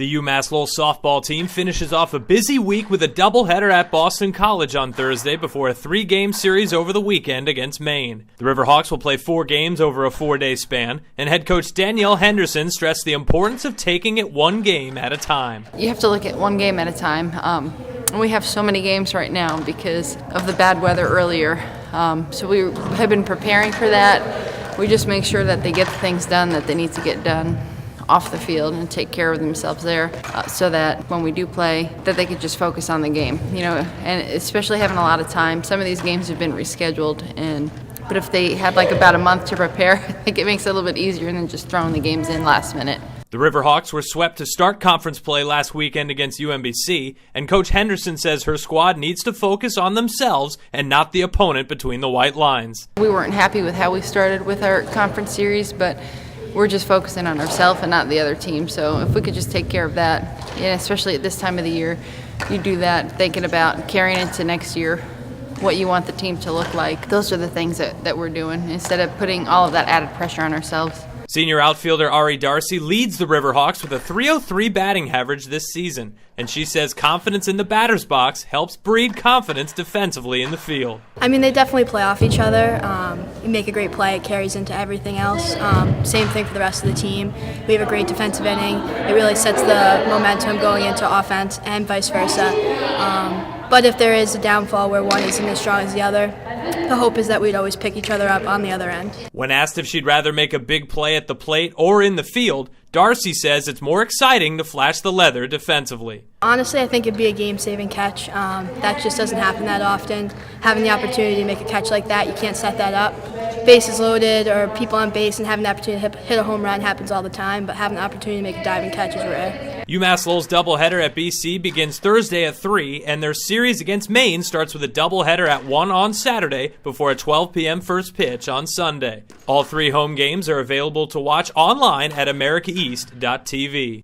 The UMass Lowell softball team finishes off a busy week with a doubleheader at Boston College on Thursday before a 3-game series over the weekend against Maine. The Riverhawks will play 4 games over a 4-day span, and head coach Danielle Henderson stressed the importance of taking it 1 game at a time. You have to look at 1 game at a time. We have so many games right now because of the bad weather earlier. So we have been preparing for that. We just make sure that they get the things done that they need to get done off the field and take care of themselves there, so that when we do play, that they could just focus on the game. And especially having a lot of time. Some of these games have been rescheduled, but if they had like about a month to prepare, I think it makes it a little bit easier than just throwing the games in last minute. The Riverhawks were swept to start conference play last weekend against UMBC, and Coach Henderson says her squad needs to focus on themselves and not the opponent between the white lines. We weren't happy with how we started with our conference series, but we're just focusing on ourselves and not the other team. So if we could just take care of that, and especially at this time of the year, you do that thinking about carrying into next year what you want the team to look like. Those are the things that we're doing instead of putting all of that added pressure on ourselves. Senior outfielder Ari Darcy leads the Riverhawks with a .303 batting average this season, and she says confidence in the batter's box helps breed confidence defensively in the field. I mean, they definitely play off each other. You make a great play, it carries into everything else. Same thing for the rest of the team. We have a great defensive inning. It really sets the momentum going into offense and vice versa. But if there is a downfall where one isn't as strong as the other, the hope is that we'd always pick each other up on the other end. When asked if she'd rather make a big play at the plate or in the field, Darcy says it's more exciting to flash the leather defensively. Honestly, I think it'd be a game-saving catch. That just doesn't happen that often. Having the opportunity to make a catch like that, you can't set that up. Bases loaded or people on base and having the opportunity to hit a home run happens all the time, but having the opportunity to make a diving catch is rare. UMass Lowell's doubleheader at BC begins Thursday at 3, and their series against Maine starts with a doubleheader at 1 on Saturday before a 12 p.m. first pitch on Sunday. All 3 home games are available to watch online at americaeast.tv.